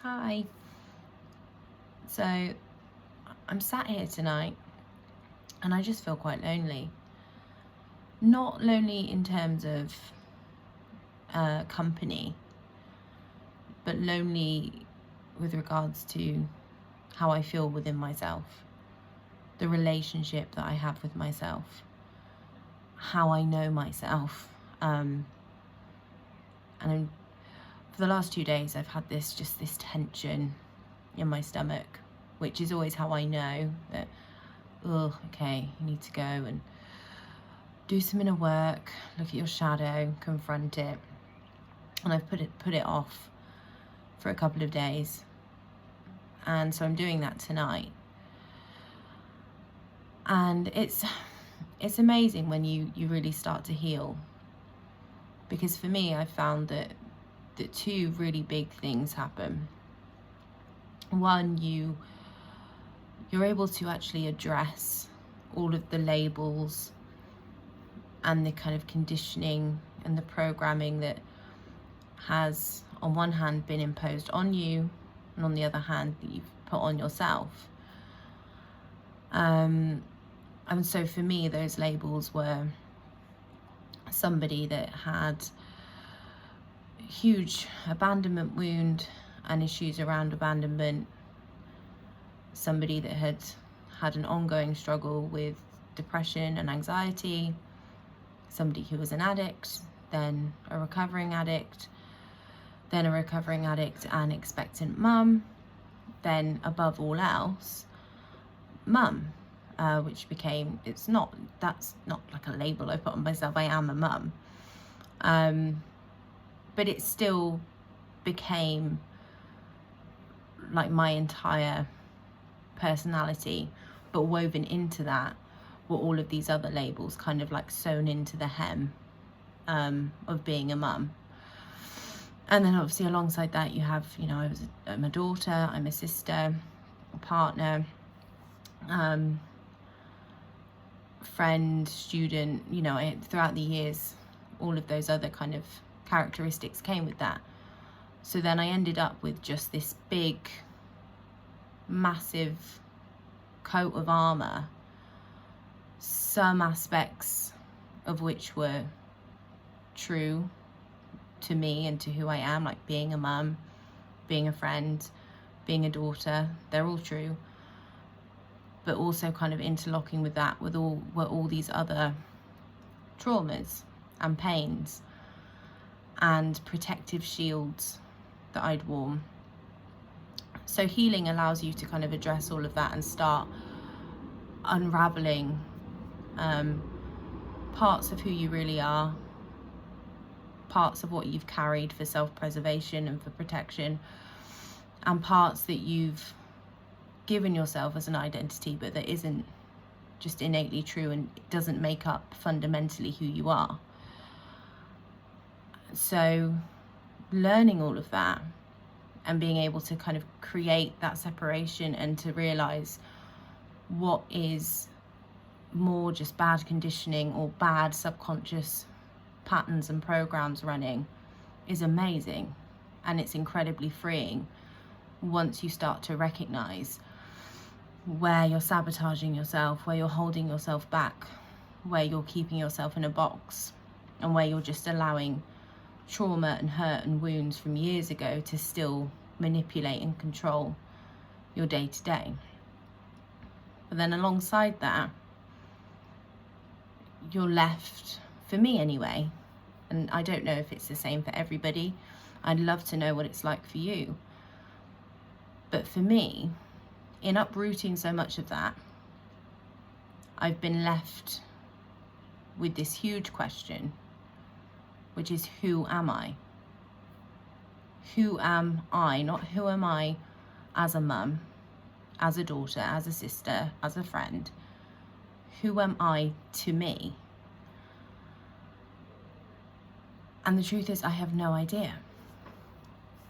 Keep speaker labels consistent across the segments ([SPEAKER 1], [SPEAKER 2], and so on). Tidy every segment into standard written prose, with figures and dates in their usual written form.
[SPEAKER 1] Hi. So I'm sat here tonight and I just feel quite lonely. Not lonely in terms of company, but lonely with regards to how I feel within myself, the relationship that I have with myself, how I know myself. And for the last 2 days, I've had this tension in my stomach, which is always how I know that, oh, okay, you need to go and do some inner work, look at your shadow, confront it. And I've put it off for a couple of days. And so I'm doing that tonight. And it's amazing when you really start to heal. Because for me, I found that two really big things happen. One, you're able to actually address all of the labels and the kind of conditioning and the programming that has, on one hand, been imposed on you, and on the other hand, that you've put on yourself. And so for me, those labels were somebody that had a huge abandonment wound and issues around abandonment, somebody that had had an ongoing struggle with depression and anxiety, somebody who was an addict, then a recovering addict, then a recovering addict and expectant mum, then above all else, mum, which became, that's not like a label I put on myself, I am a mum. But it still became like my entire personality, but woven into that were all of these other labels kind of like sewn into the hem of being a mum. And then obviously alongside that you have, I'm a daughter, I'm a sister, a partner, friend, student, throughout the years, all of those other kind of characteristics came with that. So then I ended up with just this big, massive coat of armor, some aspects of which were true to me and to who I am, like being a mum, being a friend, being a daughter, they're all true. But also kind of interlocking with that were all these other traumas and pains and protective shields that I'd worn. So healing allows you to kind of address all of that and start unraveling parts of who you really are, parts of what you've carried for self-preservation and for protection, and parts that you've given yourself as an identity but that isn't just innately true and it doesn't make up fundamentally who you are. So learning all of that and being able to kind of create that separation and to realize what is more just bad conditioning or bad subconscious patterns and programs running is amazing. And it's incredibly freeing once you start to recognize where you're sabotaging yourself, where you're holding yourself back, where you're keeping yourself in a box, and where you're just allowing trauma and hurt and wounds from years ago to still manipulate and control your day-to-day. But then alongside that, you're left, for me anyway, and I don't know if it's the same for everybody, I'd love to know what it's like for you, but for me, in uprooting so much of that, I've been left with this huge question, which is, who am I? Who am I? Not who am I as a mum, as a daughter, as a sister, as a friend. Who am I to me? And the truth is, I have no idea.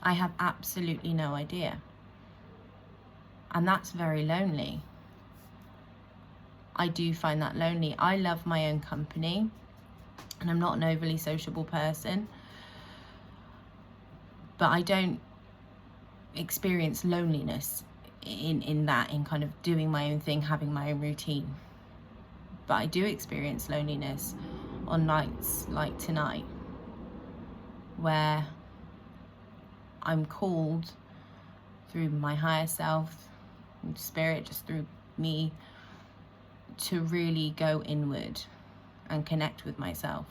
[SPEAKER 1] I have absolutely no idea. And that's very lonely. I do find that lonely. I love my own company, and I'm not an overly sociable person, but I don't experience loneliness in kind of doing my own thing, having my own routine. But I do experience loneliness on nights like tonight, where I'm called through my higher self, spirit, just through me, to really go inward and connect with myself.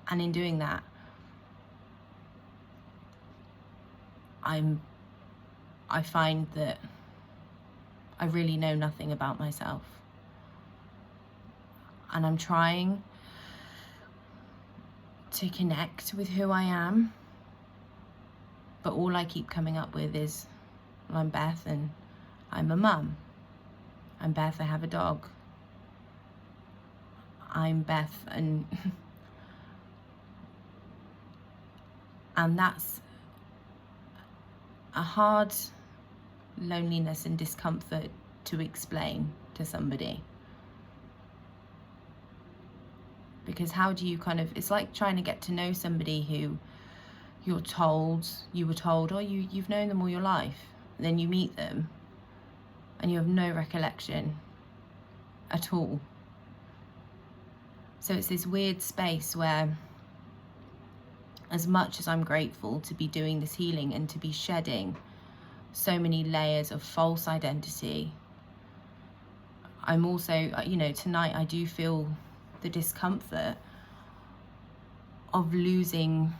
[SPEAKER 1] And in doing that, I find that I really know nothing about myself. And I'm trying to connect with who I am, but all I keep coming up with is, well, I'm Beth and I'm a mum. I'm Beth, I have a dog. I'm Beth, and and that's a hard loneliness and discomfort to explain to somebody. Because how do you it's like trying to get to know somebody who you were told, oh, you've known them all your life. And then you meet them and you have no recollection at all. So it's this weird space where, as much as I'm grateful to be doing this healing and to be shedding so many layers of false identity, I'm also, tonight I do feel the discomfort of losing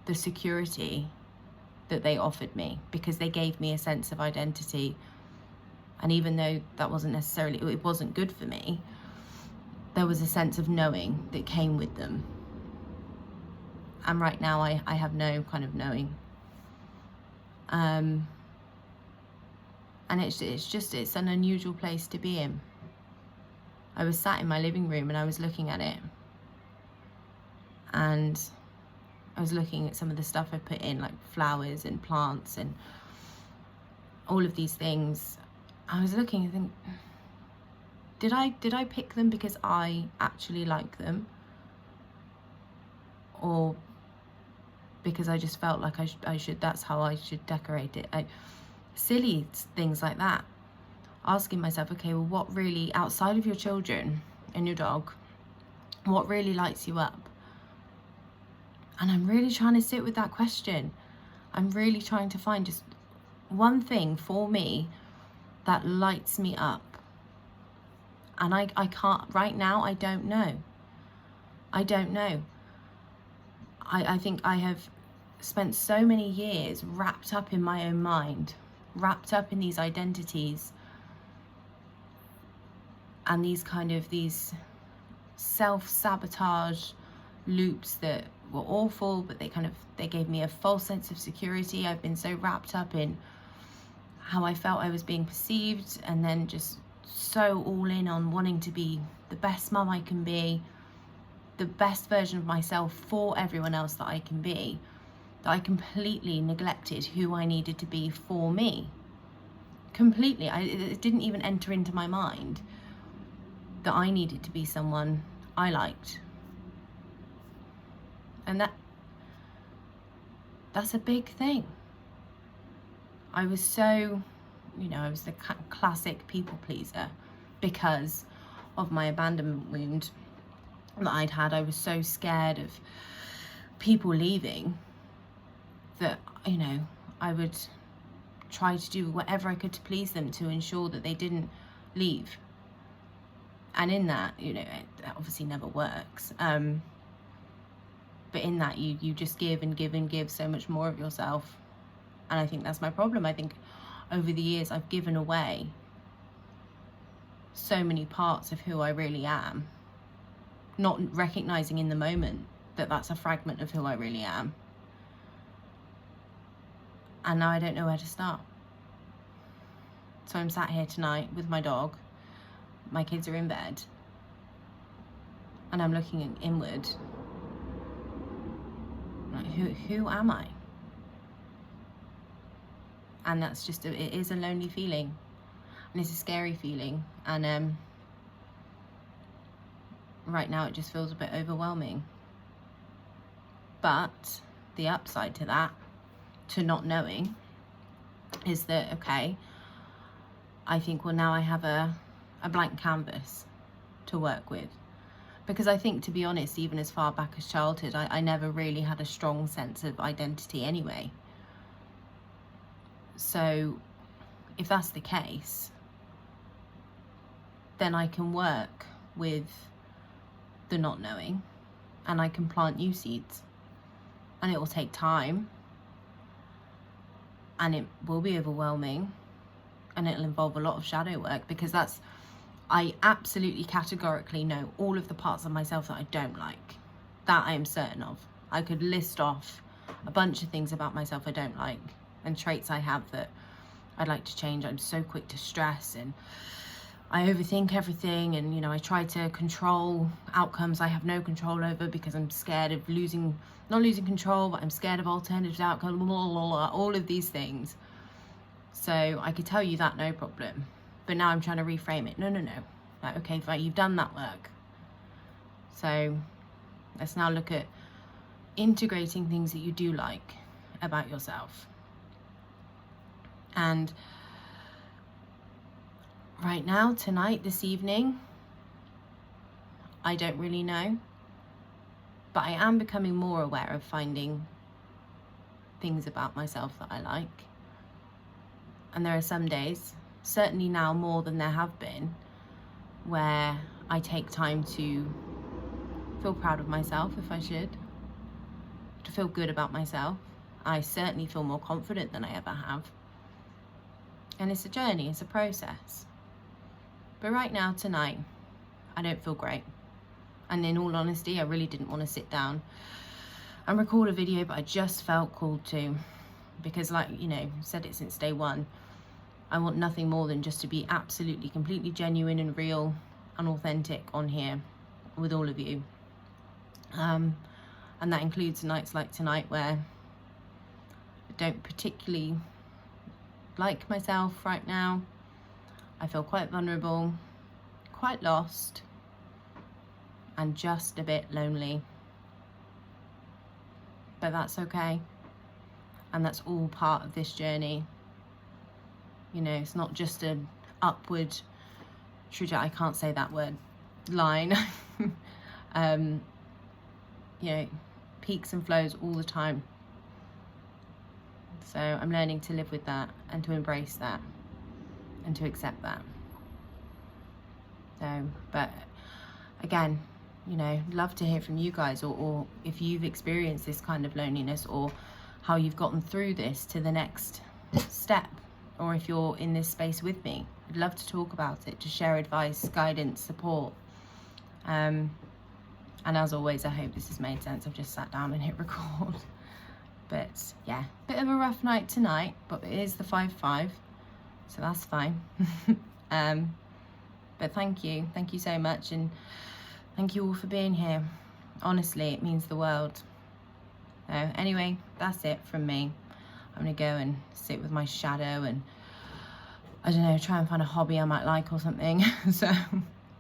[SPEAKER 1] the security that they offered me, because they gave me a sense of identity. And even though that it wasn't good for me, there was a sense of knowing that came with them. And right now I have no kind of knowing. And it's an unusual place to be in. I was sat in my living room and I was looking at it. And I was looking at some of the stuff I put in, like flowers and plants and all of these things. I was looking and think, did I pick them because I actually like them? Or because I just felt like I should, that's how I should decorate it. Silly things like that. Asking myself, okay, well, what really, outside of your children and your dog, what really lights you up? And I'm really trying to sit with that question. I'm really trying to find just one thing for me that lights me up. And I can't, right now, I don't know. I don't know. I think I have spent so many years wrapped up in my own mind, wrapped up in these identities and these self-sabotage loops that were awful, but they gave me a false sense of security. I've been so wrapped up in how I felt I was being perceived, and then just so all in on wanting to be the best mum I can be, the best version of myself for everyone else that I can be, that I completely neglected who I needed to be for me. Completely. It didn't even enter into my mind that I needed to be someone I liked. And that's a big thing. I was so, I was the classic people pleaser because of my abandonment wound that I'd had. I was so scared of people leaving that, I would try to do whatever I could to please them, to ensure that they didn't leave. And in that, it obviously never works. But in that, you just give and give and give so much more of yourself. And I think that's my problem. I think over the years, I've given away so many parts of who I really am, not recognizing in the moment that that's a fragment of who I really am. And now I don't know where to start. So I'm sat here tonight with my dog. My kids are in bed. And I'm looking inward. Like, who am I? And that's just, it is a lonely feeling. And it's a scary feeling. And right now it just feels a bit overwhelming. But the upside to that to not knowing is that, okay, I think, well, now I have a blank canvas to work with. Because I think, to be honest, even as far back as childhood, I never really had a strong sense of identity anyway. So if that's the case, then I can work with the not knowing, and I can plant new seeds. And it will take time, and it will be overwhelming, and it'll involve a lot of shadow work, because I absolutely categorically know all of the parts of myself that I don't like. That I am certain of. I could list off a bunch of things about myself I don't like, and traits I have that I'd like to change. I'm so quick to stress, and I overthink everything, and, you know, I try to control outcomes I have no control over because I'm scared of not losing control, but I'm scared of alternative outcomes, all of these things. So I could tell you that, no problem. But now I'm trying to reframe it. No. Like, okay, fine, you've done that work. So let's now look at integrating things that you do like about yourself. And right now, tonight, this evening, I don't really know. But I am becoming more aware of finding things about myself that I like. And there are some days, certainly now more than there have been, where I take time to feel proud of myself, if I should, to feel good about myself. I certainly feel more confident than I ever have. And it's a journey, it's a process. But right now, tonight, I don't feel great. And in all honesty, I really didn't want to sit down and record a video, but I just felt called to. Because, like, you know, said it since day one, I want nothing more than just to be absolutely, completely genuine and real and authentic on here with all of you. And that includes nights like tonight where I don't particularly like myself right now. I feel quite vulnerable, quite lost, and just a bit lonely. But that's okay. And that's all part of this journey. You know, it's not just an upward trajectory. I can't say that word. Line. You know, peaks and flows all the time. So I'm learning to live with that and to embrace that and to accept that. So, but again, you know, love to hear from you guys, or if you've experienced this kind of loneliness, or how you've gotten through this to the next step, or if you're in this space with me. I'd love to talk about it, to share advice, guidance, support. And as always, I hope this has made sense. I've just sat down and hit record. But yeah, bit of a rough night tonight, but it is the 5-5, so that's fine. But thank you so much, and thank you all for being here. Honestly, it means the world. So anyway, that's it from me. I'm gonna go and sit with my shadow and, I don't know, try and find a hobby I might like or something. So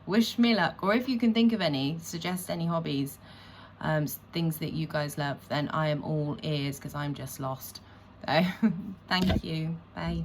[SPEAKER 1] wish me luck, or if you can think of any, suggest any hobbies, things that you guys love, then I am all ears, because I'm just lost. So thank you. Bye.